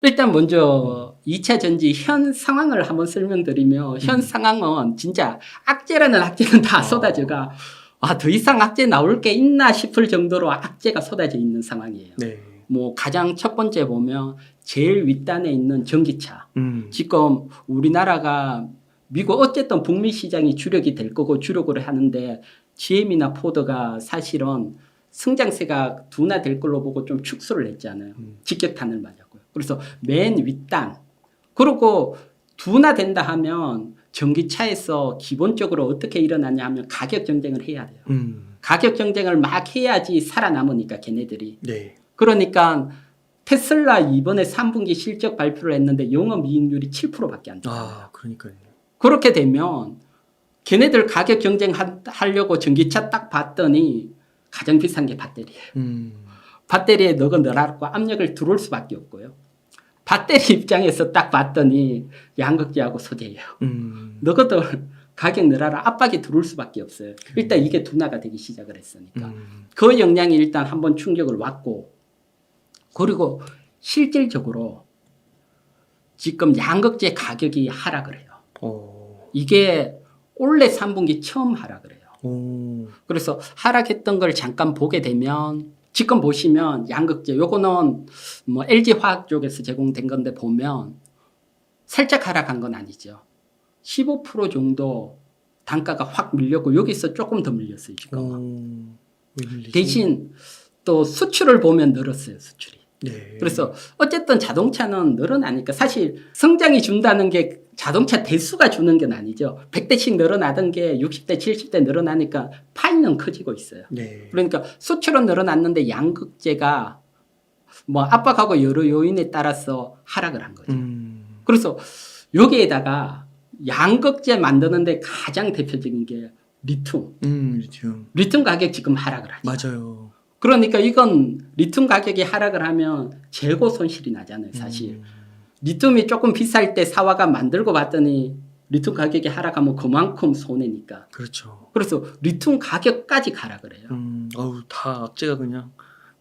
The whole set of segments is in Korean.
일단 먼저 2차 전지 현 상황을 한번 설명드리면 현 상황은 진짜 악재라는 악재는 다 쏟아져가 더 이상 악재 나올 게 있나 싶을 정도로 악재가 쏟아져 있는 상황이에요. 네. 뭐 가장 첫 번째 보면 제일 윗단에 있는 전기차. 지금 우리나라가 미국 어쨌든 북미 시장이 주력이 될 거고 주력으로 하는데 GM이나 포드가 사실은 성장세가 둔화될 걸로 보고 좀 축소를 했잖아요. 직격탄을 맞았고요. 그래서 맨 윗단. 그리고 둔화된다 하면 전기차에서 기본적으로 어떻게 일어나냐 하면 가격 경쟁을 해야 돼요. 가격 경쟁을 막 해야지 살아남으니까 걔네들이. 네. 그러니까 테슬라 이번에 3분기 실적 발표를 했는데 영업이익률이 7%밖에 안 돼요. 그러니까요. 그렇게 되면 걔네들 가격 경쟁하려고 전기차 딱 봤더니 가장 비싼 게 배터리예요. 배터리에 넣어놓고 압력을 들어올 수밖에 없고요. 배터리 입장에서 딱 봤더니 양극재하고 소재예요. 너희들 가격 늘어라 압박이 들어올 수밖에 없어요. 일단 이게 둔화가 되기 시작을 했으니까. 그 영향이 일단 한번 충격을 왔고 그리고 실질적으로 지금 양극재 가격이 하락을 해요. 이게 올해 3분기 처음 하락을 해요. 그래서 하락했던 걸 잠깐 보게 되면 지금 보시면 양극재 요거는 뭐 LG화학 쪽에서 제공된 건데 보면 살짝 하락한 건 아니죠. 15% 정도 단가가 확 밀렸고 여기서 조금 더 밀렸어요. 지금. 대신 또 수출을 보면 늘었어요. 수출이. 네. 그래서 어쨌든 자동차는 늘어나니까 사실 성장이 준다는 게 자동차 대수가 주는 건 아니죠. 100대씩 늘어나던 게 60대, 70대 늘어나니까 파이는 커지고 있어요. 네. 그러니까 수출은 늘어났는데 양극재가 뭐 압박하고 여러 요인에 따라서 하락을 한 거죠. 그래서 여기에다가 양극재 만드는데 가장 대표적인 게 리튬. 리튬 가격 지금 하락을 하죠. 맞아요. 그러니까 이건 리튬 가격이 하락을 하면 재고 손실이 나잖아요. 사실. 리튬이 조금 비쌀 때 사와가 만들고 봤더니 리튬 가격이 하락하면 그만큼 손해니까. 그렇죠. 그래서 리튬 가격까지 하락을 해요. 다 악재가 그냥.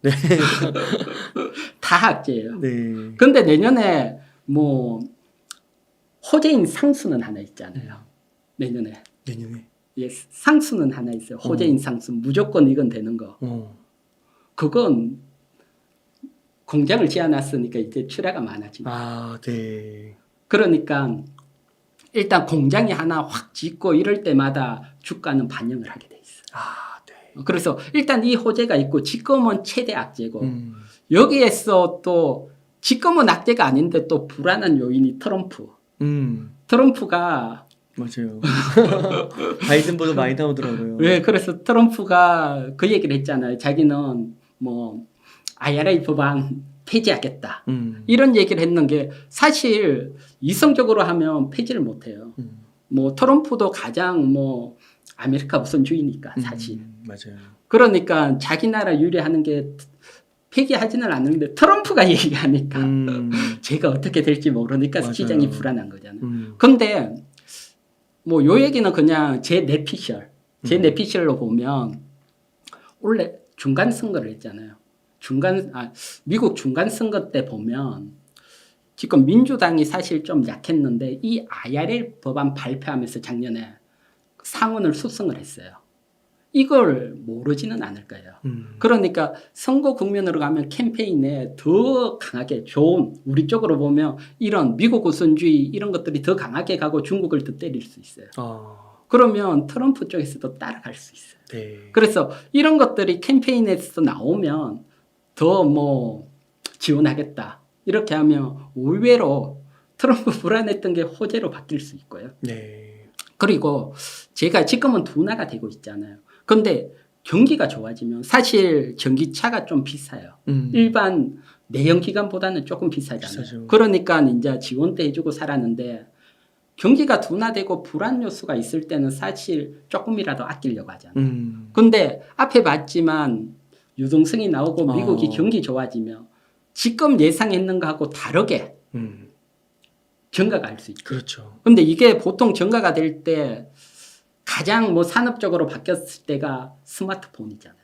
네. 다 악재예요. 네. 근데 내년에 뭐 호재인 상수는 하나 있잖아요. 내년에. 예, 상수는 하나 있어요. 호재인 상수. 무조건 이건 되는 거. 그건 공장을 지어놨으니까 이제 출하가 많아집니다. 네. 그러니까 일단 공장이 하나 확 짓고 이럴 때마다 주가는 반영을 하게 돼 있어요. 네. 그래서 일단 이 호재가 있고 지금은 최대 악재고 여기에서 또 지금은 악재가 아닌데 또 불안한 요인이 트럼프. 트럼프가 맞아요. 바이든보다 많이 나오더라고요. 네, 그래서 트럼프가 그 얘기를 했잖아요. 자기는 뭐 IRA 법안 폐지하겠다. 이런 얘기를 했는 게 사실 이성적으로 하면 폐지를 못 해요. 뭐 트럼프도 가장 뭐 아메리카 우선주의니까 사실. 맞아요. 그러니까 자기 나라 유리하는 게 폐기하지는 않는데 트럼프가 얘기하니까 제가 어떻게 될지 모르니까 맞아요. 시장이 불안한 거잖아요. 근데 뭐 요 얘기는 그냥 제 내피셜로 보면 원래 중간 선거를 했잖아요. 미국 중간 선거 때 보면 지금 민주당이 사실 좀 약했는데 이 IRA 법안 발표하면서 작년에 상원을 수성을 했어요. 이걸 모르지는 않을 거예요. 그러니까 선거 국면으로 가면 캠페인에 더 강하게 좋은 우리 쪽으로 보면 이런 미국 우선주의 이런 것들이 더 강하게 가고 중국을 더 때릴 수 있어요. 그러면 트럼프 쪽에서도 따라갈 수 있어요. 네. 그래서 이런 것들이 캠페인에서 나오면 더 뭐 지원하겠다. 이렇게 하면 의외로 트럼프 불안했던 게 호재로 바뀔 수 있고요. 네. 그리고 제가 지금은 둔화가 되고 있잖아요. 근데 경기가 좋아지면 사실 전기차가 좀 비싸요. 일반 내연기관보다는 조금 비싸잖아요. 비싸죠. 그러니까 이제 지원도 해주고 살았는데 경기가 둔화되고 불안 요소가 있을 때는 사실 조금이라도 아끼려고 하잖아요. 근데 앞에 봤지만 유동성이 나오고 미국이 경기 좋아지면 지금 예상했는 거하고 다르게 증가가 할 수 있죠. 그렇죠. 근데 이게 보통 증가가 될 때 가장 뭐 산업적으로 바뀌었을 때가 스마트폰이잖아요.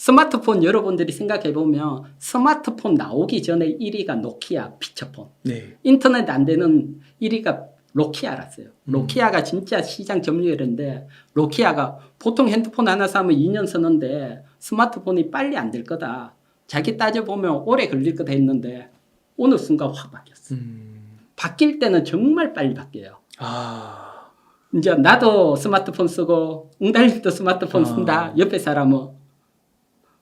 스마트폰 여러분들이 생각해 보면 스마트폰 나오기 전에 1위가 노키아 피처폰. 네. 인터넷 안 되는 1위가 노키아랐어요. 노키아가 진짜 시장 점유율인데 노키아가 보통 핸드폰 하나 사면 2년 쓰는데 스마트폰이 빨리 안 될 거다. 자기 따져보면 오래 걸릴 거다 했는데 어느 순간 확 바뀌었어. 바뀔 때는 정말 빨리 바뀌어요. 아. 이제 나도 스마트폰 쓰고 응달님도 스마트폰 쓴다. 옆에 사람은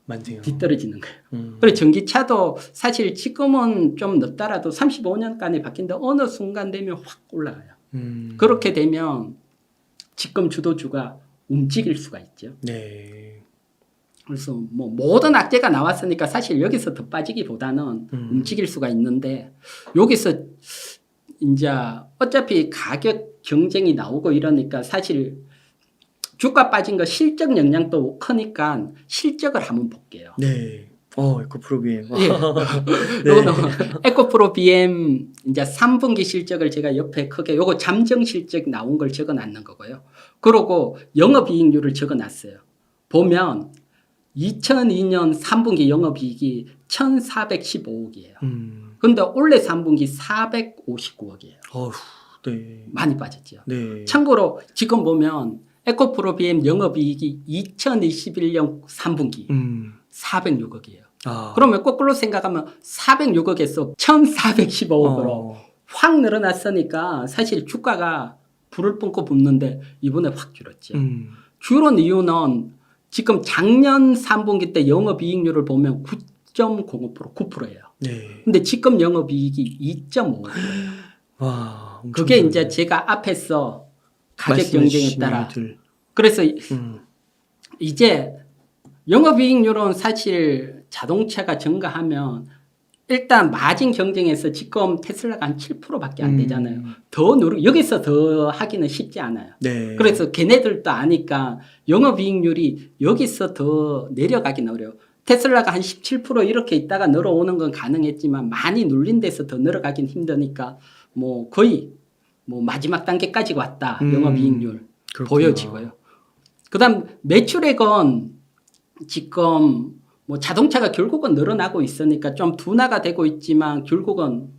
맞네요. 뒤떨어지는 거예요. 그리고 전기차도 사실 지금은 좀 늦더라도 35년간에 바뀐다. 어느 순간 되면 확 올라가요. 그렇게 되면 지금 주도주가 움직일 수가 있죠. 네. 그래서 뭐 모든 악재가 나왔으니까 사실 여기서 더 빠지기보다는 움직일 수가 있는데 여기서 이제 어차피 가격 경쟁이 나오고 이러니까 사실 주가 빠진 거 실적 영향도 크니까 실적을 한번 볼게요. 네. 에코프로 BM. 예. 요거는 에코프로 BM 이제 3분기 실적을 제가 옆에 크게 요거 잠정 실적 나온 걸 적어 놨는 거고요. 그리고 영업이익률을 적어 놨어요. 보면 2002년 3분기 영업이익이 1,415억이에요. 근데 올해 3분기 459억이에요. 어휴, 네. 많이 빠졌죠. 네. 참고로 지금 보면 에코프로 BM 영업이익이 2021년 3분기 406억이에요. 아. 그러면 거꾸로 생각하면 406억에서 1,415억으로 확 늘어났으니까 사실 주가가 불을 뿜고 붙는데 이번에 확 줄었죠. 줄은 이유는 지금 작년 3분기 때 영업이익률을 보면 9.05% 9%예요. 네. 근데 지금 영업이익이 2.5%예요. 와, 엄청 그게 좋네. 이제 제가 앞에서 가격 말씀해 경쟁에 주신 따라 이유들. 그래서 이제 영업이익률은 사실 자동차가 증가하면 일단 마진 경쟁에서 지금 테슬라가 한 7%밖에 안 되잖아요. 더 여기서 더 하기는 쉽지 않아요. 네. 그래서 걔네들도 아니까 영업이익률이 여기서 더 내려가긴 어려워. 테슬라가 한 17% 이렇게 있다가 늘어오는 건 가능했지만 많이 눌린 데서 더 늘어가긴 힘드니까 뭐 거의 뭐 마지막 단계까지 왔다. 영업이익률 그렇구나. 보여지고요. 그다음 매출액은 지금 뭐 자동차가 결국은 늘어나고 있으니까 좀 둔화가 되고 있지만 결국은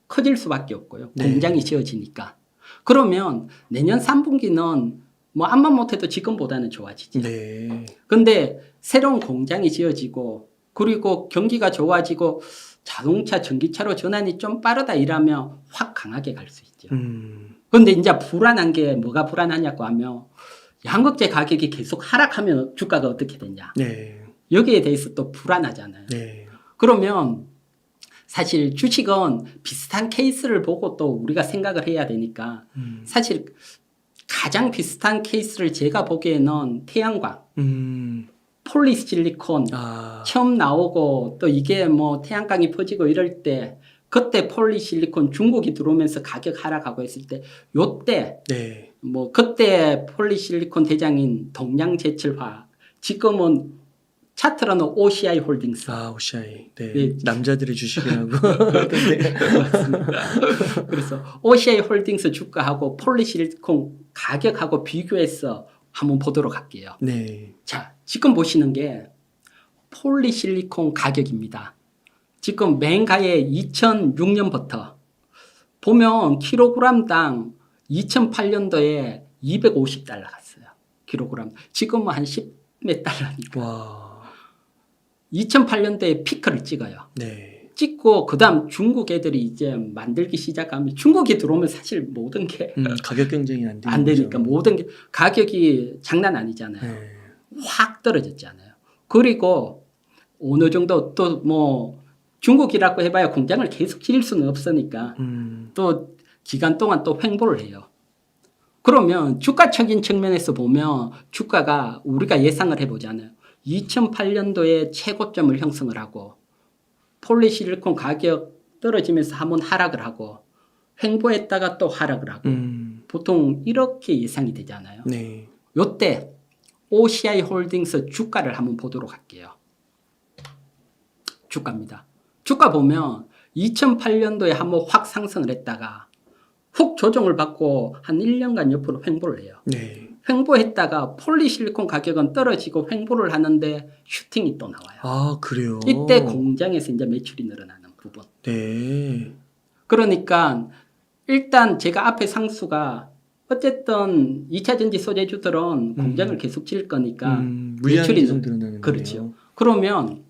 커질 수밖에 없고요. 네. 공장이 지어지니까. 그러면 내년 3분기는 뭐 암만 못해도 지금보다는 좋아지지. 네. 근데 새로운 공장이 지어지고 그리고 경기가 좋아지고 자동차 전기차로 전환이 좀 빠르다 이러면 확 강하게 갈 수 있죠. 근데 이제 불안한 게 뭐가 불안하냐고 하면 양극재 가격이 계속 하락하면 주가가 어떻게 되냐. 네. 여기에 대해서 또 불안하잖아요. 네. 그러면 사실 주식은 비슷한 케이스를 보고 또 우리가 생각을 해야 되니까 사실 가장 비슷한 케이스를 제가 보기에는 태양광, 폴리실리콘 아. 처음 나오고 또 이게 뭐 태양광이 퍼지고 이럴 때 그때 폴리실리콘 중국이 들어오면서 가격 하락하고 했을 때 요때 네. 뭐 그때 폴리실리콘 대장인 동양제철화학 지금은 차트로는 OCI 홀딩스. 아, OCI. 네. 네. 남자들의 주식이라고. 네. 맞습니다. 그래서 OCI 홀딩스 주가하고 폴리실리콘 가격하고 비교해서 한번 보도록 할게요. 네. 자, 지금 보시는 게 폴리실리콘 가격입니다. 지금 맨가에 2006년부터 보면 킬로그램당 2008년도에 250달러 갔어요. 킬로그램. 지금은 한 10몇 달러니까. 와. 2008년도에 피크를 찍어요. 네. 찍고 그다음 중국 애들이 이제 만들기 시작하면 중국이 들어오면 사실 모든 게 가격 경쟁이 안 되는 안 되니까 거죠. 모든 게 가격이 장난 아니잖아요. 네. 확 떨어졌잖아요. 그리고 어느 정도 또 뭐 중국이라고 해봐야 공장을 계속 지을 수는 없으니까 또 기간 동안 또 횡보를 해요. 그러면 주가적인 측면에서 보면 주가가 우리가 예상을 해보잖아요. 2008년도에 최고점을 형성을 하고 폴리실리콘 가격 떨어지면서 한번 하락을 하고 횡보했다가 또 하락을 하고 보통 이렇게 예상이 되잖아요. 네. 요때 OCI 홀딩스 주가를 한번 보도록 할게요. 주가입니다. 주가 보면 2008년도에 한번 확 상승을 했다가 훅 조정을 받고 한 1년간 옆으로 횡보를 해요. 네. 횡보했다가 폴리실리콘 가격은 떨어지고 횡보를 하는데 슈팅이 또 나와요. 아, 그래요? 이때 공장에서 이제 매출이 늘어나는 부분. 네. 그러니까 일단 제가 앞에 상수가 어쨌든 2차 전지 소재주들은 공장을 계속 지을 거니까 물량이 매출이 계속 늘어나는 그렇죠. 거네요. 그러면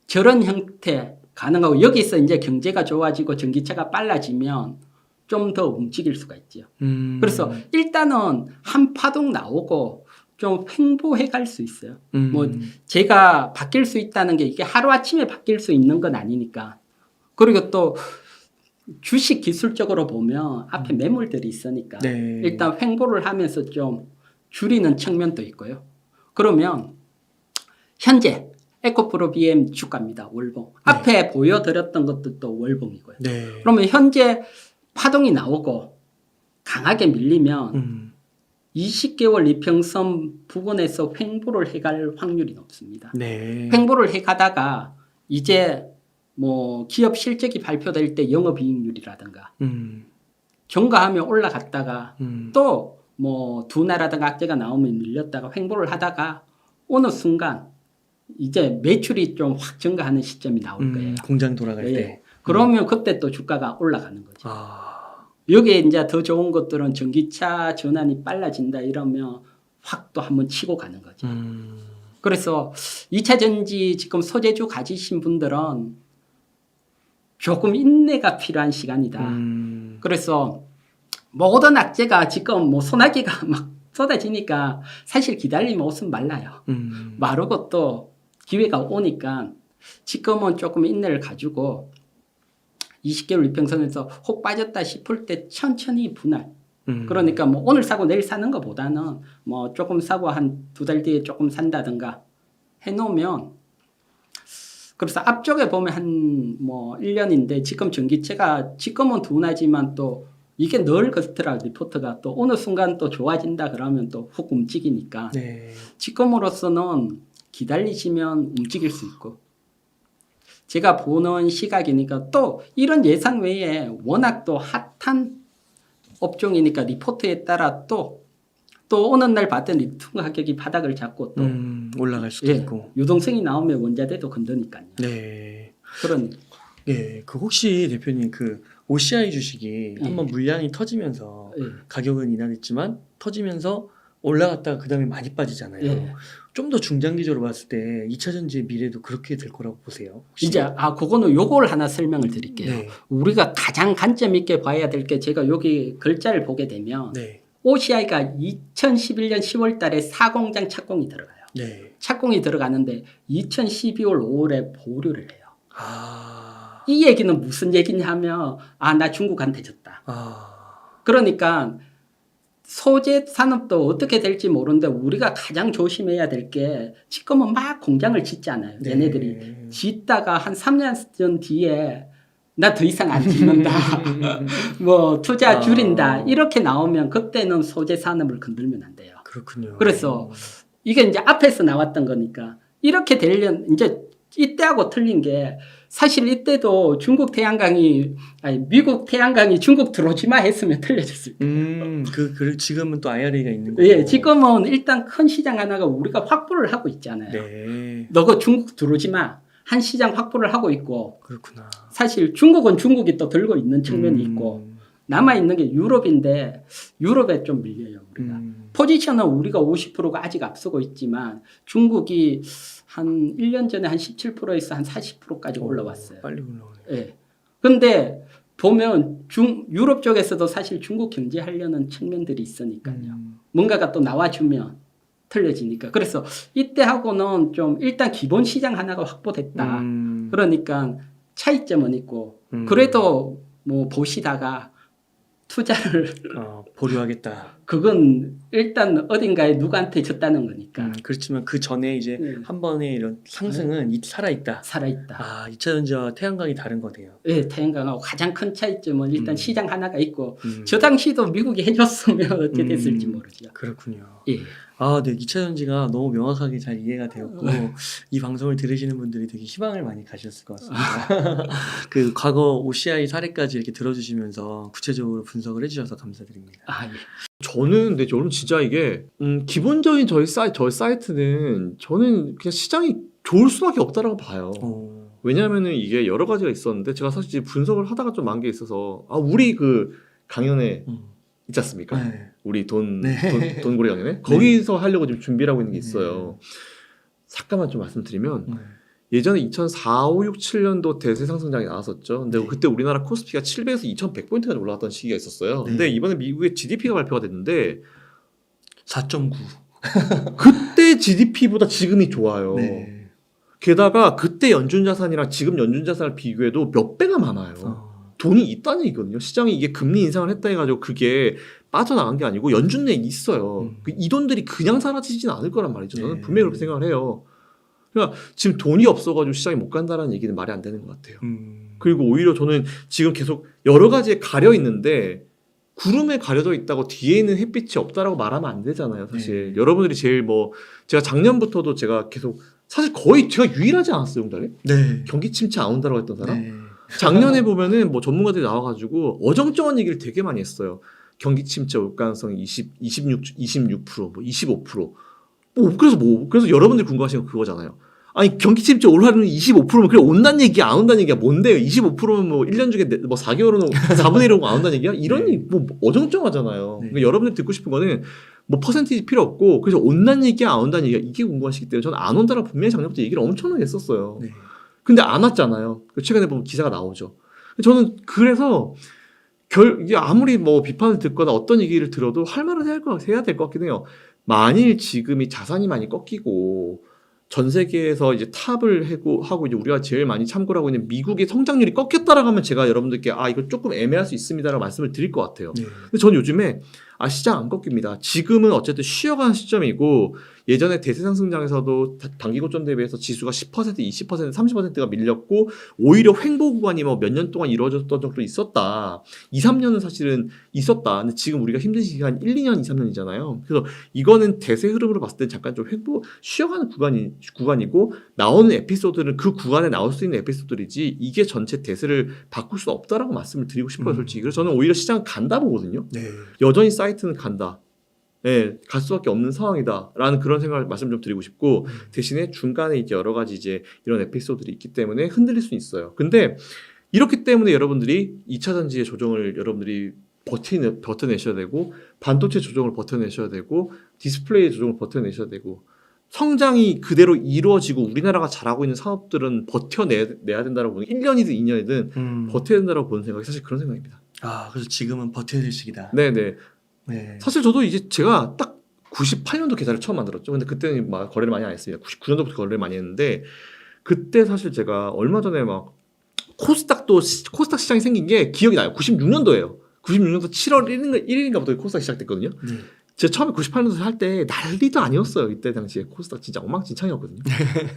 저런 형태 가능하고 여기서 이제 경제가 좋아지고 전기차가 빨라지면 좀 더 움직일 수가 있죠. 그래서 일단은 한 파동 나오고 좀 횡보해 갈 수 있어요. 뭐 제가 바뀔 수 있다는 게 이게 하루아침에 바뀔 수 있는 건 아니니까. 그리고 또 주식 기술적으로 보면 앞에 매물들이 있으니까 네. 일단 횡보를 하면서 좀 줄이는 측면도 있고요. 그러면 현재 에코프로 BM 주가입니다. 월봉. 앞에 보여드렸던 것도 월봉이고요. 네. 그러면 현재 파동이 나오고 강하게 밀리면 20개월 이평선 부근에서 횡보를 해갈 확률이 높습니다. 네. 횡보를 해가다가 이제 뭐 기업 실적이 발표될 때 영업이익률이라든가 경과하며 올라갔다가 또 뭐 둔화라든가 악재가 나오면 밀렸다가 횡보를 하다가 어느 순간 이제 매출이 좀 확 증가하는 시점이 나올 거예요. 공장 돌아갈 예. 때. 그러면 그때 또 주가가 올라가는 거죠. 아. 여기에 이제 더 좋은 것들은 전기차 전환이 빨라진다 이러면 확 또 한번 치고 가는 거죠. 그래서 2차 전지 지금 소재주 가지신 분들은 조금 인내가 필요한 시간이다. 그래서 모든 악재가 지금 뭐 소나기가 막 쏟아지니까 사실 기다리면 옷은 말라요. 마르고 또 기회가 오니까 지금은 조금 인내를 가지고 20개월 이평선에서 혹 빠졌다 싶을 때 천천히 분할. 그러니까 뭐 오늘 사고 내일 사는 것보다는 뭐 조금 사고 한 2달 뒤에 조금 산다든가 해놓으면 그래서 앞쪽에 보면 한 뭐 1년인데 지금 전기차가 지금은 둔하지만 또 이게 늘 그렇더라고요. 리포트가 또 어느 순간 또 좋아진다 그러면 또 훅 움직이니까 네. 지금으로서는 기다리시면 움직일 수 있고 제가 보는 시각이니까 또 이런 예상 외에 워낙 또 핫한 업종이니까 리포트에 따라 또 어느 날 봤던 리튬 가격이 바닥을 잡고 또 올라갈 수도 있고. 유동성이 나오면 원자재도 건드니까요. 네. 그런 예, 그 혹시 대표님 그 OCI 주식이 한번 물량이 터지면서 가격은 인하됐지만 터지면서 올라갔다가 그다음에 많이 빠지잖아요. 좀 더 중장기적으로 봤을 때 2차 전지의 미래도 그렇게 될 거라고 보세요? 혹시? 이제 그거는 요걸 하나 설명을 드릴게요. 네. 우리가 가장 관점 있게 봐야 될 게 제가 여기 글자를 보게 되면 네. OCI가 2011년 10월 달에 사공장 착공이 들어가요. 네. 착공이 들어가는데 2012월 5월에 보류를 해요. 아. 이 얘기는 무슨 얘기냐 하면 나 중국한테 졌다. 그러니까 소재 산업도 어떻게 될지 모르는데 우리가 가장 조심해야 될 게 지금은 막 공장을 짓잖아요. 네. 얘네들이 짓다가 한 3년 뒤에 나 더 이상 안 짓는다. 뭐 투자 줄인다. 이렇게 나오면 그때는 소재 산업을 건들면 안 돼요. 그렇군요. 그래서 이게 이제 앞에서 나왔던 거니까 이렇게 되려면 이제 이때하고 틀린 게 사실 이때도 미국 태양광이 중국 들어오지 마 했으면 틀려졌을 거예요. 지금은 또 IRA가 있는 거예요. 예, 지금은 일단 큰 시장 하나가 우리가 확보를 하고 있잖아요. 네. 너가 중국 들어오지 마. 한 시장 확보를 하고 있고. 그렇구나. 사실 중국은 중국이 또 들고 있는 측면이 있고 남아 있는 게 유럽인데 유럽에 좀 밀려요, 우리가. 포지션은 우리가 50%가 아직 앞서고 있지만 중국이 한 1년 전에 한 17%에서 한 40%까지 올라왔어요. 빨리 올라오네. 예. 근데 보면 유럽 쪽에서도 사실 중국 경제하려는 측면들이 있으니까요. 뭔가가 또 나와주면 틀려지니까. 그래서 이때하고는 좀 일단 기본 시장 하나가 확보됐다. 그러니까 차이점은 있고 그래도 뭐 보시다가 투자를 보류하겠다. 그건 일단 어딘가에 누구한테 졌다는 거니까. 그렇지만 그 전에 이제 한 번의 이런 상승은 살아있다. 살아있다. 2차 전지와 태양광이 다른 거네요. 네, 태양광하고 가장 큰 차이점은 일단 시장 하나가 있고 저 당시도 미국이 해줬으면 어떻게 됐을지 모르죠. 그렇군요. 예. 네, 2차 전지가 너무 명확하게 잘 이해가 되었고 이 방송을 들으시는 분들이 되게 희망을 많이 가셨을 것 같습니다. 그 과거 OCI 사례까지 이렇게 들어주시면서 구체적으로 분석을 해주셔서 감사드립니다. 예. 근데 저는 진짜 이게 기본적인 저희 사이트는 저는 그냥 시장이 좋을 수밖에 없다라고 봐요. 왜냐하면은 이게 여러 가지가 있었는데 제가 사실 분석을 하다가 좀 만 게 있어서 우리 그 강연에 있지 않습니까? 네. 우리 네. 돈고래 강연에 거기서 하려고 지금 준비를 하고 있는 게 있어요. 잠깐만 좀 말씀드리면 예전에 2004, 5, 6, 7년도 대세 상승장이 나왔었죠. 근데 그때 우리나라 코스피가 700에서 2100포인트까지 올라갔던 시기가 있었어요. 근데 이번에 미국의 GDP가 발표가 됐는데 4.9. 그때 GDP보다 지금이 좋아요. 네. 게다가 그때 연준 자산이랑 지금 연준 자산을 비교해도 몇 배가 많아요. 돈이 있다는 얘기거든요. 시장이 이게 금리 인상을 했다 해가지고 그게 빠져나간 게 아니고 연준 내에 있어요. 이 돈들이 그냥 사라지진 않을 거란 말이죠. 저는 분명히 그렇게 생각을 해요. 그러니까 지금 돈이 없어가지고 시장이 못 간다는 얘기는 말이 안 되는 것 같아요. 그리고 오히려 저는 지금 계속 여러 가지에 가려 있는데 구름에 가려져 있다고 뒤에 있는 햇빛이 없다라고 말하면 안 되잖아요. 사실 여러분들이 제일 제가 작년부터도 제가 계속 사실 거의 제가 유일하지 않았어요, 용달에? 네. 경기 침체 안 온다고 했던 사람? 네. 작년에 보면은 전문가들이 나와가지고 어정쩡한 얘기를 되게 많이 했어요. 경기 침체 올 가능성이 26%, 25%. 그래서 여러분들이 궁금하신 건 그거잖아요. 아니, 경기 침체 올 확률이 25%면 그래 온다는 얘기야, 안 온다는 얘기야, 뭔데요? 25%면 1년 중에 4개월은 4분의 1은 안 온다는 얘기야? 이런 얘기 어정쩡하잖아요. 그러니까 여러분들이 듣고 싶은 거는 퍼센티지 필요 없고, 그래서 온다는 얘기야, 안 온다는 얘기야, 이게 궁금하시기 때문에 저는 안 온다라고 분명히 작년부터 얘기를 엄청나게 했었어요. 네. 근데 안 왔잖아요. 최근에 보면 기사가 나오죠. 저는 그래서 이게 아무리 비판을 듣거나 어떤 얘기를 들어도 할 말은 해야 될 것 같긴 해요. 만일 지금이 자산이 많이 꺾이고 전 세계에서 이제 탑을 하고 이제 우리가 제일 많이 참고를 하고 있는 미국의 성장률이 꺾였다라고 하면 제가 여러분들께 이거 조금 애매할 수 있습니다라고 말씀을 드릴 것 같아요. 근데 저는 요즘에 시장 안 꺾입니다. 지금은 어쨌든 쉬어가는 시점이고 예전에 대세 상승장에서도 단기 고점 대비해서 지수가 10%, 20%, 30%가 밀렸고 오히려 횡보 구간이 몇 년 동안 이루어졌던 적도 있었다. 2, 3년은 사실은 있었다. 근데 지금 우리가 힘든 시기가 한 1, 2년, 2, 3년이잖아요. 그래서 이거는 대세 흐름으로 봤을 때 잠깐 좀 쉬어가는 구간이고 나오는 에피소드는 그 구간에 나올 수 있는 에피소드이지 이게 전체 대세를 바꿀 수 없다라고 말씀을 드리고 싶어요, 솔직히. 그래서 저는 오히려 시장 간다 보거든요. 여전히 사이트는 간다. 네, 갈 수밖에 없는 상황이다라는 그런 생각을 말씀 좀 드리고 싶고 대신에 중간에 이제 여러 가지 이제 이런 에피소드들이 있기 때문에 흔들릴 수 있어요. 근데 이렇기 때문에 여러분들이 2차 전지의 조정을 여러분들이 버텨내셔야 되고 반도체 조정을 버텨내셔야 되고 디스플레이 조정을 버텨내셔야 되고 성장이 그대로 이루어지고 우리나라가 잘하고 있는 산업들은 버텨내야 된다고 보는 1년이든 2년이든 버텨야 된다고 보는 생각이 사실 그런 생각입니다. 그래서 지금은 버텨야 될 시기다. 네네. 네. 사실 저도 이제 제가 딱 98년도 계좌를 처음 만들었죠. 근데 그때는 거래를 많이 안 했습니다. 99년도부터 거래를 많이 했는데 그때 사실 제가 얼마 전에 코스닥 시장이 생긴 게 기억이 나요. 96년도예요. 96년도 7월 1일인가부터 코스닥 시작됐거든요. 제가 처음에 98년도 할 때 난리도 아니었어요. 이때 당시에 코스닥 진짜 엉망진창이었거든요.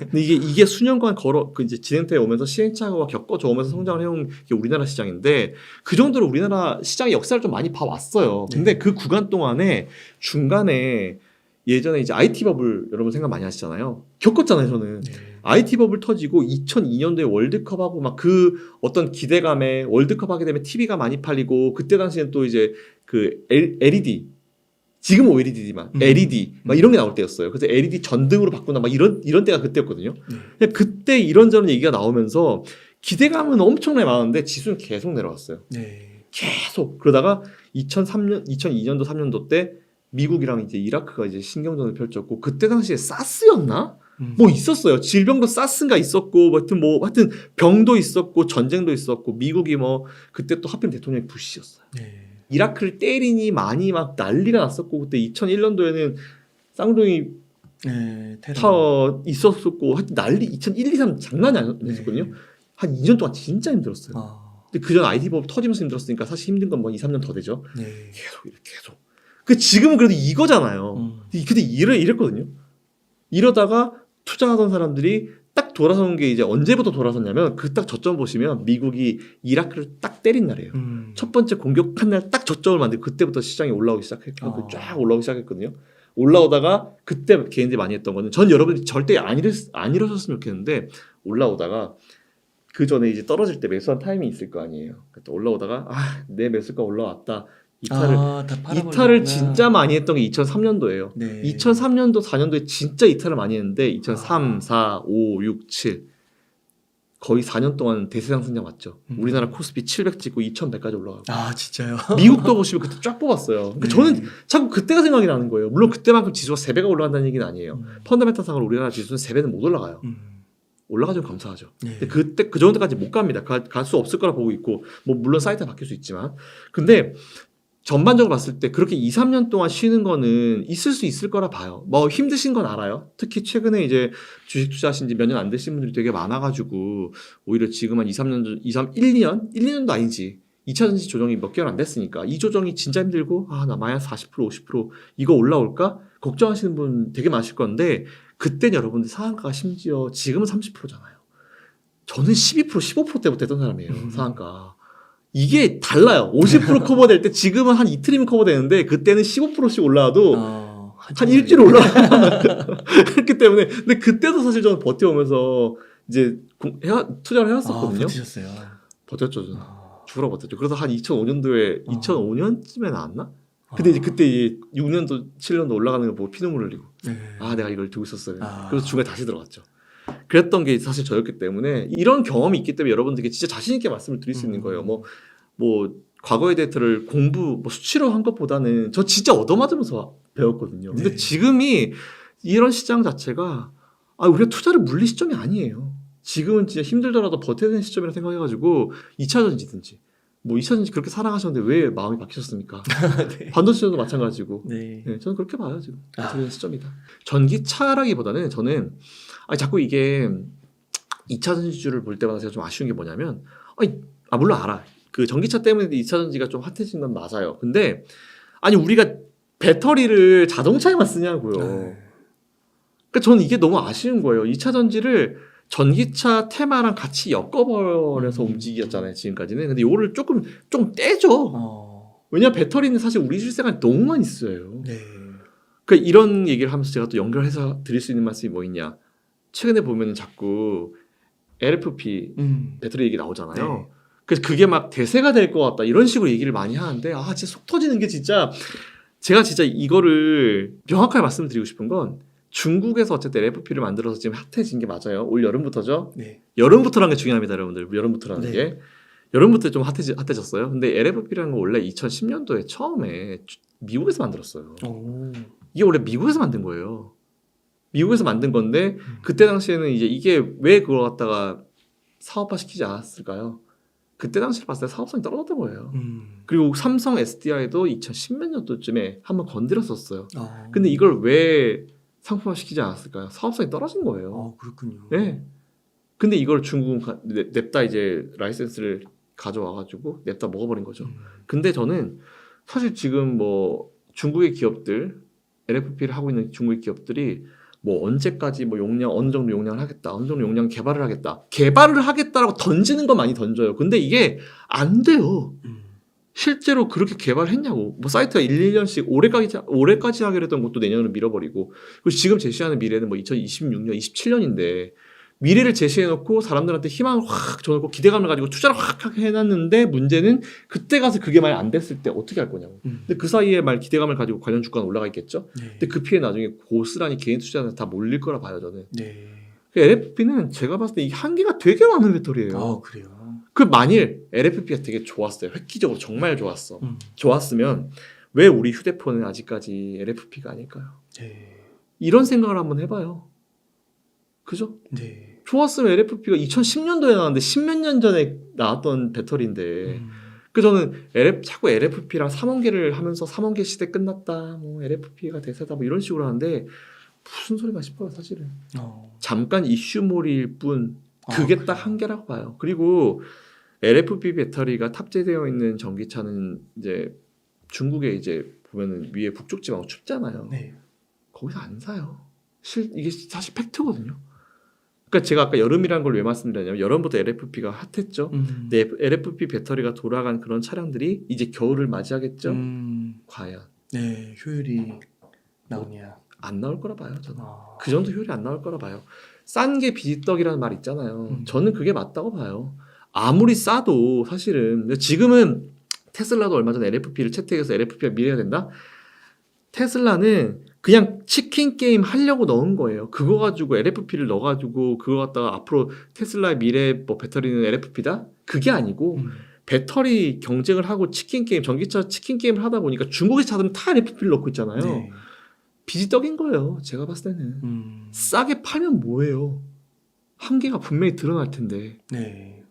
근데 이게 수년간 이제 진행돼 오면서 시행착오가 겪어져 오면서 성장을 해온 게 우리나라 시장인데 그 정도로 우리나라 시장의 역사를 좀 많이 봐왔어요. 근데 그 구간 동안에 중간에 예전에 이제 IT 버블 여러분 생각 많이 하시잖아요. 겪었잖아요, 저는. IT 버블 터지고 2002년도에 월드컵하고 그 어떤 기대감에 월드컵 하게 되면 TV가 많이 팔리고 그때 당시엔 또 이제 그 LED 지금 OLED지만 LED 이런 게 나올 때였어요. 그래서 LED 전등으로 바꾸나 이런 때가 그때였거든요. 그냥 그때 이런저런 얘기가 나오면서 기대감은 엄청나게 많았는데 지수는 계속 내려왔어요. 계속. 그러다가 2002년도 3년도 때 미국이랑 이제 이라크가 이제 신경전을 펼쳤고 그때 당시에 사스였나? 있었어요. 질병도 사스인가 있었고 하여튼 병도 있었고 전쟁도 있었고 미국이 그때 또 하필 대통령이 부시였어요. 이라크를 때리니 많이 난리가 났었고 그때 2001년도에는 쌍둥이 타워 있었었고 하여튼 난리 2001, 2, 3 장난이 아니었거든요. 한 2년 동안 진짜 힘들었어요. 근데 그전 IT 버블 터지면서 힘들었으니까 사실 힘든 건 2, 3년 더 되죠. 계속. 지금은 그래도 이거잖아요. 근데 이랬거든요. 이러다가 투자하던 사람들이 딱 돌아서는 게 이제 언제부터 돌아섰냐면 그 딱 저점 보시면 미국이 이라크를 딱 때린 날이에요. 첫 번째 공격한 날 딱 저점을 만들고 그때부터 시장이 올라오기 시작했고 쫙 올라오기 시작했거든요. 올라오다가 그때 개인들이 많이 했던 거는 전 여러분들이 절대 안 이러셨으면 좋겠는데 올라오다가 그 전에 이제 떨어질 때 매수한 타이밍이 있을 거 아니에요. 그때 올라오다가 내 매수가 올라왔다. 이탈을 진짜 많이 했던 게 2003년도예요. 네. 2003년도 4년도에 진짜 이탈을 많이 했는데 2003, 4, 5, 6, 7 거의 4년 동안 대세상승장 맞죠. 우리나라 코스피 700 찍고 2100까지 올라가고. 아 진짜요? 미국도 보시면 그때 쫙 뽑았어요. 그러니까 네. 저는 자꾸 그때가 생각이 나는 거예요. 물론 그때만큼 지수가 3배가 올라간다는 얘기는 아니에요. 음. 펀더멘탈상으로 우리나라 지수는 3배는 못 올라가요. 올라가주면 감사하죠. 네. 근데 그때 그 정도까지 못 갑니다. 갈 수 없을 거라 보고 있고 뭐 물론 사이트가 바뀔 수 있지만 근데 전반적으로 봤을 때 그렇게 2, 3년 동안 쉬는 거는 있을 수 있을 거라 봐요. 뭐 힘드신 건 알아요. 특히 최근에 이제 주식 투자하신 지 몇 년 안 되신 분들이 되게 많아가지고 오히려 지금 한 2, 3년, 1, 2년? 1, 2년도 아니지. 2차 전지 조정이 몇 개월 안 됐으니까 이 조정이 진짜 힘들고 나 마이너스 40% 50% 이거 올라올까? 걱정하시는 분 되게 많으실 건데 그때는 여러분들 상한가가 심지어 지금은 30%잖아요. 저는 12% 15%대부터 했던 사람이에요. 상한가. 이게 달라요. 50% 커버될 때 지금은 한 이틀이면 커버되는데 그때는 15%씩 올라와도 한 일주일 올라와요. 그렇기 때문에 근데 그때도 사실 저는 버텨오면서 이제 투자를 해왔었거든요. 버티셨어요. 버텼죠. 저는. 죽으라 버텼죠. 그래서 한 2005년도에 2005년쯤에 나왔나? 근데 이제 그때 이제 6년도 7년도 올라가는 거 보고 피눈물 흘리고 네. 내가 이걸 들고 있었어요. 그래서 중간에 다시 들어갔죠. 그랬던 게 사실 저였기 때문에 이런 경험이 있기 때문에 여러분들께 진짜 자신 있게 말씀을 드릴 수 있는 거예요. 뭐 과거의 데이터를 공부 수치로 한 것보다는 저 진짜 얻어맞으면서 배웠거든요. 근데 네. 지금이 이런 시장 자체가 우리가 투자를 물릴 시점이 아니에요. 지금은 진짜 힘들더라도 버텨야 되는 시점이라 생각해가지고 2차 전지든지 뭐 2차 전지 그렇게 사랑하셨는데 왜 마음이 바뀌셨습니까? 네. 반도체도 마찬가지고. 네. 네, 저는 그렇게 봐요 지금. 버텨야 되는 시점이다. 전기차라기보다는 저는 자꾸 이게 2차 전지주를 볼 때마다 제가 좀 아쉬운 게 뭐냐면 물론 알아. 그 전기차 때문에 2차 전지가 좀 핫해진 건 맞아요. 근데 우리가 배터리를 자동차에만 쓰냐고요. 그러니까 저는 이게 너무 아쉬운 거예요. 2차 전지를 전기차 테마랑 같이 엮어버려서 움직였잖아요. 지금까지는. 근데 이거를 좀 떼죠. 왜냐면 배터리는 사실 우리 실생활에 너무 많이 쓰여요. 네. 그러니까 이런 얘기를 하면서 제가 또 연결해서 드릴 수 있는 말씀이 뭐 있냐. 최근에 보면 자꾸 LFP 배터리 얘기 나오잖아요. 네. 그래서 그게 막 대세가 될 것 같다 이런 식으로 얘기를 많이 하는데 진짜 속 터지는 게 진짜 제가 진짜 이거를 명확하게 말씀드리고 싶은 건 중국에서 어쨌든 LFP를 만들어서 지금 핫해진 게 맞아요. 올 여름부터죠. 네. 여름부터라는 게 중요합니다, 여러분들. 여름부터라는 네. 게 여름부터 좀 핫해졌어요. 근데 LFP라는 거 원래 2010년도에 처음에 미국에서 만들었어요. 이게 원래 미국에서 만든 거예요. 미국에서 만든 건데 그때 당시에는 이게 왜 그걸 갖다가 사업화 시키지 않았을까요? 그때 당시에 봤을 때 사업성이 떨어졌던 거예요. 그리고 삼성 SDI도 2010몇 년도쯤에 한번 건드렸었어요. 근데 이걸 왜 상품화 시키지 않았을까요? 사업성이 떨어진 거예요. 그렇군요. 네. 근데 이걸 중국은 냅다 이제 라이센스를 가져와가지고 냅다 먹어버린 거죠. 근데 저는 사실 지금 뭐 중국의 기업들 LFP를 하고 있는 중국의 기업들이 뭐 언제까지 뭐 용량 어느 정도 용량을 하겠다, 어느 정도 용량 개발을 하겠다라고 던지는 건 많이 던져요. 근데 이게 안 돼요. 실제로 그렇게 개발했냐고. 뭐 사이트가 1, 2년씩 올해까지 하기로 했던 것도 내년으로 밀어버리고. 그리고 지금 제시하는 미래는 뭐 2026년, 27년인데 미래를 제시해놓고 사람들한테 희망을 확 줘놓고 기대감을 가지고 투자를 확 해놨는데 문제는 그때 가서 그게 만약 안 됐을 때 어떻게 할 거냐고. 근데 그 사이에 기대감을 가지고 관련 주가는 올라가 있겠죠. 네. 근데 그 피해 나중에 고스란히 개인 투자자한테 다 몰릴 거라 봐요 저는. 네. LFP는 제가 봤을 때 이 한계가 되게 많은 배터리예요. 그래요. 그 만일 LFP가 되게 좋았어요. 획기적으로 정말 좋았어. 좋았으면 왜 우리 휴대폰은 아직까지 LFP가 아닐까요? 네. 이런 생각을 한번 해봐요. 그죠? 네. 좋았으면 LFP가 2010년도에 나왔는데 10몇 년 전에 나왔던 배터리인데 그 저는 자꾸 LFP랑 3원계를 하면서 3원계 시대 끝났다. 뭐 LFP가 대세다. 뭐 이런 식으로 하는데 무슨 소리가 싶어요 사실은. 잠깐 이슈몰일 뿐 그게 딱 한계라고 봐요. 그리고 LFP 배터리가 탑재되어 있는 전기차는 이제 중국에 이제 보면은 위에 북쪽 지방은 춥잖아요. 네. 거기서 안 사요. 이게 사실 팩트거든요. 그러니까 제가 아까 여름이라는 걸 왜 말씀드렸냐면 여름부터 LFP가 핫했죠. 근데 LFP 배터리가 돌아간 그런 차량들이 이제 겨울을 맞이하겠죠. 과연 네, 효율이 나오냐? 안 나올 거라 봐요. 저는 그 정도 효율이 안 나올 거라 봐요. 싼 게 비지떡이라는 말 있잖아요. 저는 그게 맞다고 봐요. 아무리 싸도 사실은 지금은 테슬라도 얼마 전에 LFP를 채택해서 LFP가 미래가 된다? 테슬라는 그냥 치킨 게임 하려고 넣은 거예요. 그거 가지고 LFP를 넣어가지고 그거 갖다가 앞으로 테슬라의 미래 뭐 배터리는 LFP다? 그게 아니고 배터리 경쟁을 하고 치킨 게임, 전기차 치킨 게임을 하다 보니까 중국의 차들은 다 LFP를 넣고 있잖아요. 네. 빚이 떡인 거예요. 제가 봤을 때는. 싸게 팔면 뭐예요? 한계가 분명히 드러날 텐데. 네.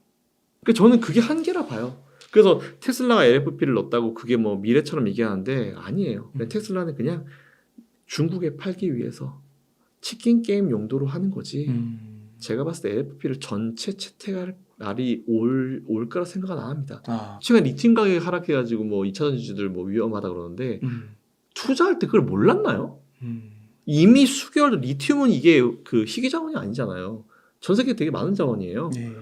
그러니까 저는 그게 한계라 봐요. 그래서 테슬라가 LFP를 넣었다고 그게 뭐 미래처럼 얘기하는데 아니에요. 그냥 테슬라는 그냥 중국에 팔기 위해서 치킨 게임 용도로 하는 거지. 제가 봤을 때 LFP를 전체 채택할 날이 올 거라 생각은 안 합니다. 최근 리튬 가격이 하락해가지고 뭐 2차 전지주들 뭐 위험하다 그러는데 투자할 때 그걸 몰랐나요? 이미 수개월 리튬은 이게 그 희귀 자원이 아니잖아요. 전 세계에 되게 많은 자원이에요. 네.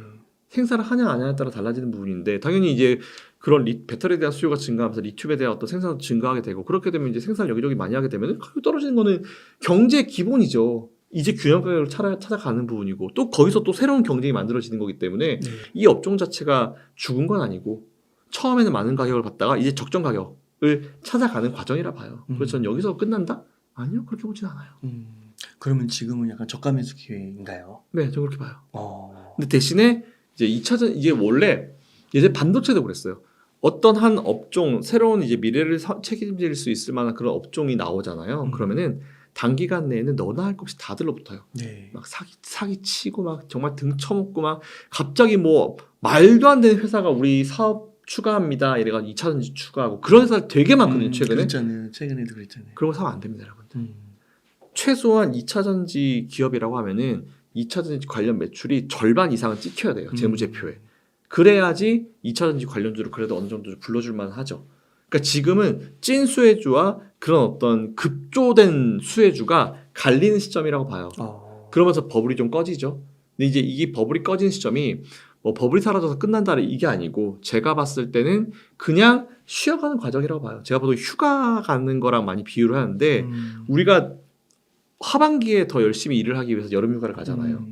생산을 하냐 안 하냐에 따라 달라지는 부분인데 당연히 이제 그런 배터리에 대한 수요가 증가하면서 리튬에 대한 어떤 생산도 증가하게 되고 그렇게 되면 이제 생산을 여기저기 많이 하게 되면 가격 떨어지는 거는 경제의 기본이죠. 이제 균형 가격을 찾아가는 부분이고 또 거기서 또 새로운 경쟁이 만들어지는 거기 때문에 이 업종 자체가 죽은 건 아니고 처음에는 많은 가격을 받다가 이제 적정 가격을 찾아가는 과정이라 봐요. 그래서 저는 여기서 끝난다? 아니요, 그렇게 보진 않아요. 그러면 지금은 약간 저가 매수 기회인가요? 네, 저는 그렇게 봐요. 근데 대신에 이제 2차전 이게 원래 예전 반도체도 그랬어요. 어떤 한 업종 새로운 이제 미래를 책임질 수 있을 만한 그런 업종이 나오잖아요. 그러면은 단기간 내에는 너나 할 것 없이 다 들러붙어요. 네. 막 사기 치고 막 정말 등 쳐먹고 막 갑자기 뭐 말도 안 되는 회사가 우리 사업 추가합니다. 이래가지고 2차전지 추가하고 그런 회사 되게 많거든요. 최근에. 그랬잖아요. 최근에도 그랬잖아요. 그런 거 사면 안 됩니다, 여러분들. 최소한 2차전지 기업이라고 하면은 2차전지 관련 매출이 절반 이상은 찍혀야 돼요. 재무제표에. 그래야지 2차전지 관련주를 그래도 어느 정도 불러줄 만하죠. 그러니까 지금은 찐 수혜주와 그런 어떤 급조된 수혜주가 갈리는 시점이라고 봐요. 그러면서 버블이 좀 꺼지죠. 근데 이제 이게 버블이 꺼진 시점이 뭐 버블이 사라져서 끝난다 이게 아니고 제가 봤을 때는 그냥 쉬어가는 과정이라고 봐요. 제가 보통 휴가 가는 거랑 많이 비유를 하는데 우리가 하반기에 더 열심히 일을 하기 위해서 여름 휴가를 가잖아요.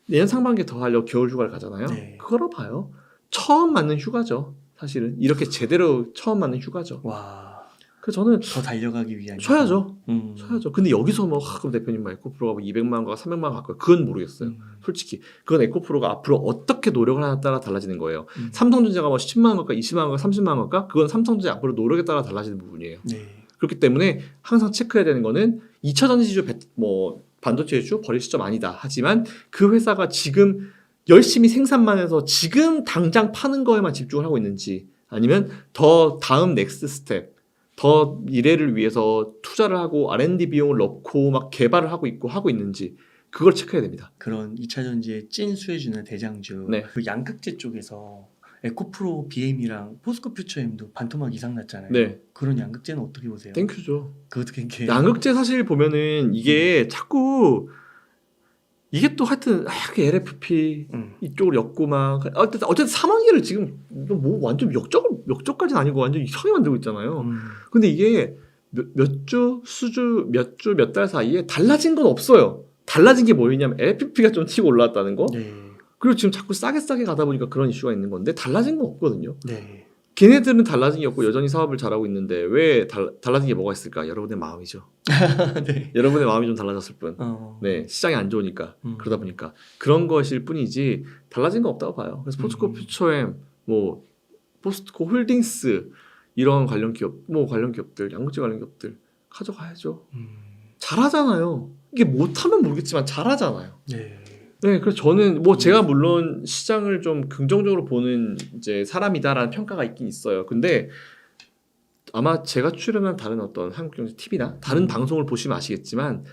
내년 상반기에 더 하려고 겨울 휴가를 가잖아요. 네. 그거로 봐요. 처음 맞는 휴가죠. 사실은 이렇게 제대로 처음 맞는 휴가죠. 와. 그래서 저는 더 달려가기 위한. 쉬어야죠. 쉬어야죠. 근데 여기서 뭐 그럼 대표님 막 에코프로가 뭐 200만 원과 300만 원 갈까요? 그건 모르겠어요. 솔직히 그건 에코프로가 앞으로 어떻게 노력을 하냐에 따라 달라지는 거예요. 삼성전자가 뭐 10만 원 갈까 20만 원 갈까 30만 원 갈까? 그건 삼성전자 앞으로 노력에 따라 달라지는 부분이에요. 네. 그렇기 때문에 항상 체크해야 되는 거는 2차 전지주 뭐 반도체주 버릴 시점 아니다. 하지만 그 회사가 지금 열심히 생산만 해서 지금 당장 파는 거에만 집중을 하고 있는지 아니면 더 다음 넥스트 스텝 더 미래를 위해서 투자를 하고 R&D 비용을 넣고 막 개발을 하고 있는지 그걸 체크해야 됩니다. 그런 2차 전지의 찐 수혜주나 대장주 네. 그 양극재 쪽에서 에코프로 BM이랑 포스코 퓨처엠도 반토막 이상 났잖아요. 네. 그런 양극재는 어떻게 보세요? 땡큐죠. 그 어떻게 양극재 사실 보면은 이게 자꾸 이게 또 하여튼 이렇게 LFP 이쪽으로 엮고 막 어쨌든 3만 개를 지금 뭐 완전 역적까지는 아니고 완전 이상하게 만들고 있잖아요. 근데 이게 몇 달 사이에 달라진 건 없어요. 달라진 게 뭐였냐면 LFP가 좀 튀고 올라왔다는 거. 네. 그리고 지금 자꾸 싸게 가다 보니까 그런 이슈가 있는 건데 달라진 건 없거든요. 네. 걔네들은 달라진 게 없고 여전히 사업을 잘하고 있는데 왜 달라진 게 뭐가 있을까? 여러분의 마음이죠. 네. 여러분의 마음이 좀 달라졌을 뿐. 네, 시장이 안 좋으니까 그러다 보니까 그런 것일 뿐이지 달라진 건 없다고 봐요. 그래서 포스코 퓨처엠, 뭐 포스코 홀딩스 이런 관련 기업들, 양극재 관련 기업들 가져가야죠. 잘하잖아요. 이게 못하면 모르겠지만 잘하잖아요. 네. 네, 그래서 저는 뭐 제가 물론 시장을 좀 긍정적으로 보는 이제 사람이다라는 평가가 있긴 있어요. 근데 아마 제가 출연한 다른 어떤 한국경제 TV나 다른 방송을 보시면 아시겠지만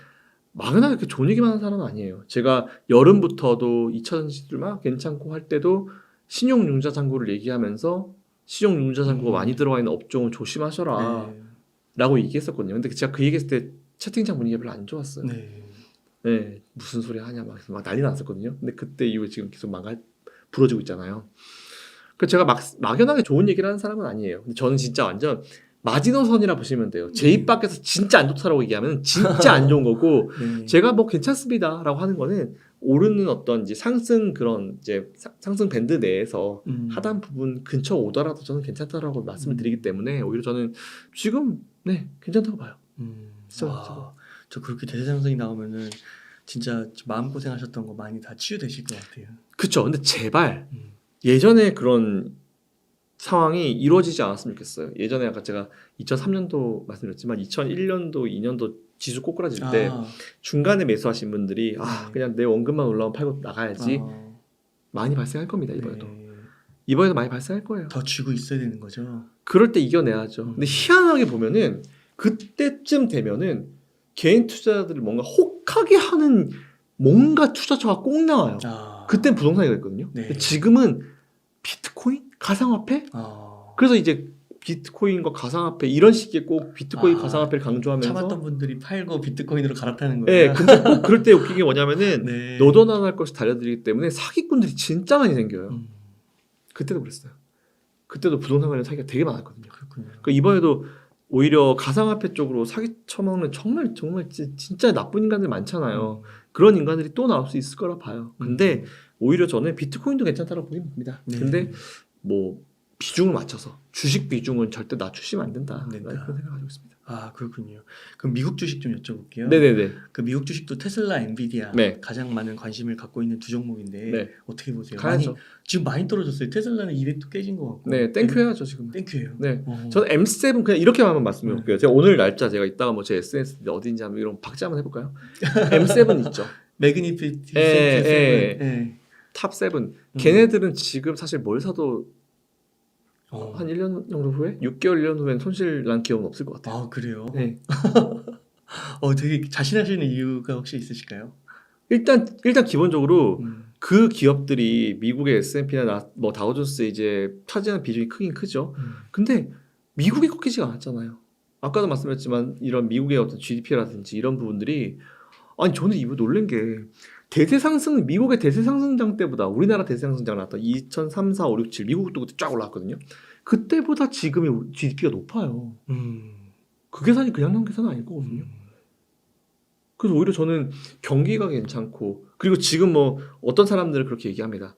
막연하게 그렇게 좋은 얘기만 하는 사람은 아니에요. 제가 여름부터도 2차전지들 막 괜찮고 할 때도 신용융자 잔고를 얘기하면서 신용융자 잔고가 많이 들어가 있는 업종은 조심하셔라 라고 얘기했었거든요. 근데 제가 그 얘기했을 때 채팅창 분위기가 별로 안 좋았어요. 네, 무슨 소리 하냐 막 난리 났었거든요. 근데 그때 이후에 지금 계속 부러지고 있잖아요. 그 제가 막연하게 좋은 얘기를 하는 사람은 아니에요. 근데 저는 진짜 완전 마지노선이라 보시면 돼요. 제 입 밖에서 진짜 안 좋다라고 얘기하면 진짜 안 좋은 거고 네. 제가 뭐 괜찮습니다라고 하는 거는 오르는 어떤 이제 상승 그런 이제 상승 밴드 내에서 하단 부분 근처 오더라도 저는 괜찮다라고 말씀을 드리기 때문에 오히려 저는 지금 네 괜찮다고 봐요. 진짜 와, 저 그렇게 대세상승이 나오면은 진짜 마음고생하셨던 거 많이 다 치유되실 것 같아요. 그쵸. 근데 제발 예전에 그런 상황이 이루어지지 않았으면 좋겠어요. 예전에 아까 제가 2003년도 말씀드렸지만 2001년도, 2년도 지수 꼬꾸라질 때 중간에 매수하신 분들이 그냥 내 원금만 올라오면 팔고 나가야지 많이 발생할 겁니다. 이번에도. 네. 이번에도 많이 발생할 거예요. 더 쥐고 있어야 되는 거죠. 그럴 때 이겨내야죠. 근데 희한하게 보면은 그때쯤 되면은 개인 투자자들을 뭔가 혹하게 하는 뭔가 투자처가 꼭 나와요. 그땐 부동산이 그랬거든요. 네. 근데 지금은 비트코인? 가상화폐? 그래서 이제 비트코인과 가상화폐 이런 식의 꼭 비트코인 가상화폐를 강조하면서 참았던 분들이 팔고 비트코인으로 갈아타는 거예요. 네, 근데 꼭 그럴 때 웃긴 게 뭐냐면은 네. 너도나날 것이 달려들기 때문에 사기꾼들이 진짜 많이 생겨요. 그때도 그랬어요. 그때도 부동산 관련 사기가 되게 많았거든요. 그렇군요. 그러니까 이번에도 오히려 가상화폐 쪽으로 사기 쳐먹는 정말 진짜 나쁜 인간들 많잖아요. 그런 인간들이 또 나올 수 있을 거라 봐요. 근데 오히려 저는 비트코인도 괜찮다고 보긴 봅니다. 네. 근데 뭐 비중을 맞춰서 주식 비중은 절대 낮추시면 안 된다. 안 된다. 그런 생각 가지고 있습니다. 그렇군요. 그럼 미국 주식 좀 여쭤볼게요. 네네네. 그 미국 주식도 테슬라, 엔비디아 네. 가장 많은 관심을 갖고 있는 두 종목인데 네. 어떻게 보세요? 가야죠. 지금 많이 떨어졌어요. 테슬라는 200도 깨진 것 같고. 네, 땡큐 해야죠 지금. 땡큐예요. 네, 저는 M7 그냥 이렇게만 말씀드릴게요. 제가 오늘 날짜 제가 이따가 뭐 제 SNS 어딘지 한번 이런 박제 한번 해볼까요? M7 있죠. 매그니피티 예. 탑 7. 걔네들은 지금 사실 뭘 사도 한 1년 정도 후에? 6개월 1년 후엔 손실 난 기업은 없을 것 같아요. 그래요? 네. 되게 자신하시는 이유가 혹시 있으실까요? 일단 기본적으로 그 기업들이 미국의 S&P나 뭐 다우존스 이제 차지하는 비중이 크긴 크죠. 근데 미국이 꺾이지가 않았잖아요. 아까도 말씀드렸지만 이런 미국의 어떤 GDP라든지 이런 부분들이 아니 저는 이거 놀란 게 미국의 대세 상승장 때보다 우리나라 대세 상승장 나왔던 2003, 4, 5, 6, 7 미국도 그때 쫙 올라왔거든요. 그때보다 지금의 GDP가 높아요. 그 계산이 그냥 나온 계산은 아닐 거거든요. 그래서 오히려 저는 경기가 괜찮고 그리고 지금 뭐 어떤 사람들은 그렇게 얘기합니다.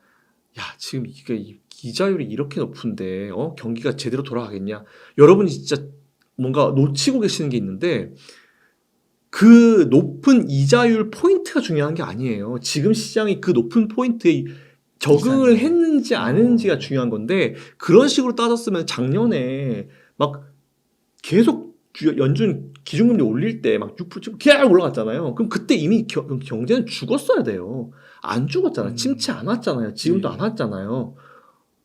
야 지금 이게 이자율이 이렇게 높은데 경기가 제대로 돌아가겠냐? 여러분이 진짜 뭔가 놓치고 계시는 게 있는데 그 높은 이자율 포인트가 중요한 게 아니에요. 지금 시장이 그 높은 포인트에 적응을 했는지 안 했는지가 중요한 건데 그런 식으로 따졌으면 작년에 막 계속 연준 기준금리 올릴 때 막 6% 계속 올라갔잖아요. 그럼 그때 이미 경제는 죽었어야 돼요. 안 죽었잖아요. 침체 안 왔잖아요. 지금도 안 왔잖아요.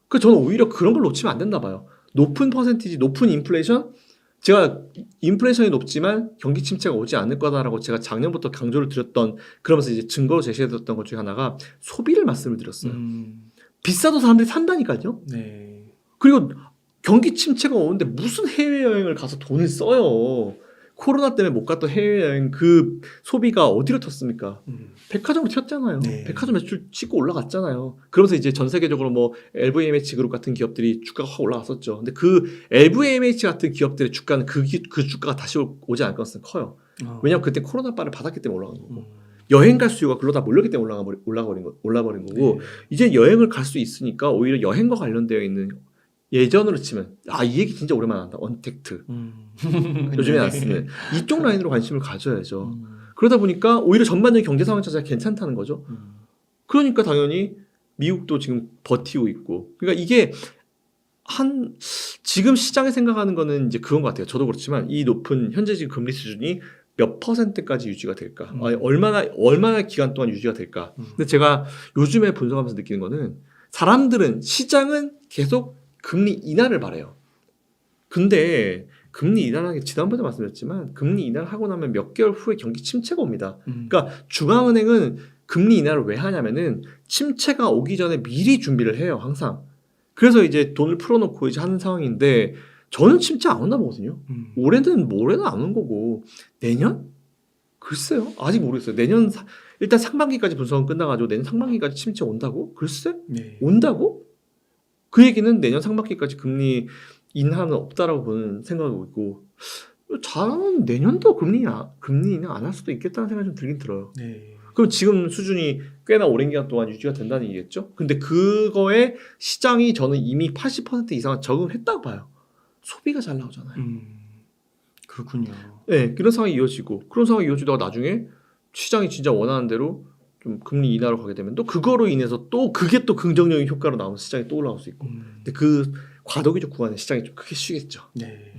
그래서 저는 오히려 그런 걸 놓치면 안 된다 봐요. 높은 퍼센티지, 높은 인플레이션? 제가 인플레이션이 높지만 경기 침체가 오지 않을 거다라고 제가 작년부터 강조를 드렸던 그러면서 이제 증거로 제시해드렸던 것 중에 하나가 소비를 말씀을 드렸어요. 비싸도 사람들이 산다니까요. 네. 그리고 경기 침체가 오는데 무슨 해외여행을 가서 돈을 써요. 코로나 때문에 못 갔던 해외여행 그 소비가 어디로 튀었습니까? 백화점으로 튀었잖아요. 네. 백화점 매출 치고 올라갔잖아요. 그러면서 이제 전 세계적으로 뭐 LVMH 그룹 같은 기업들이 주가가 확 올라갔었죠. 근데 그 LVMH 같은 기업들의 주가는 그 주가가 다시 오지 않을 가능성이 커요. 왜냐하면 그때 코로나 바를 받았기 때문에 올라간 거고 여행 갈 수요가 글로 다 몰렸기 때문에 올라버린 거고 이제 여행을 갈 수 있으니까 오히려 여행과 관련되어 있는 예전으로 치면 이 얘기 진짜 오랜만에 한다. 언택트. 요즘에 안 쓰는 이쪽 라인으로 관심을 가져야죠. 그러다 보니까 오히려 전반적인 경제 상황 자체가 괜찮다는 거죠. 그러니까 당연히 미국도 지금 버티고 있고. 그러니까 이게 지금 시장에 생각하는 거는 이제 그런 것 같아요. 저도 그렇지만 이 높은 현재 지금 금리 수준이 몇 %까지 유지가 될까? 얼마나 기간 동안 유지가 될까? 근데 제가 요즘에 분석하면서 느끼는 거는 사람들은 시장은 계속 금리 인하를 바래요. 근데 금리 인하라는 게 지난번에 말씀드렸지만 금리 인하를 하고 나면 몇 개월 후에 경기 침체가 옵니다. 그러니까 중앙은행은 금리 인하를 왜 하냐면은 침체가 오기 전에 미리 준비를 해요. 항상. 그래서 이제 돈을 풀어놓고 이제 하는 상황인데 저는 침체 안 온다 보거든요. 올해는 모레는 안 온 거고 내년? 글쎄요. 아직 모르겠어요. 내년 일단 상반기까지 분석은 끝나가지고 내년 상반기까지 침체 온다고? 글쎄? 네. 온다고? 그 얘기는 내년 상반기까지 금리 인하는 없다라고 보는 생각이 있고 잘하면 내년도 금리 인하 안 할 수도 있겠다는 생각이 좀 들긴 들어요. 네. 그럼 지금 수준이 꽤나 오랜 기간 동안 유지가 된다는 얘기겠죠? 근데 그거에 시장이 저는 이미 80% 이상은 적응했다고 봐요. 소비가 잘 나오잖아요. 그렇군요. 네, 그런 상황이 이어지고 그런 상황이 이어지다가 나중에 시장이 진짜 원하는 대로 좀 금리 인하로 가게 되면 또 그거로 인해서 또 그게 또 긍정적인 효과로 나오면 시장이 또 올라갈 수 있고 근데 그 과도기적 구간에 시장이 좀 크게 쉬겠죠. 네.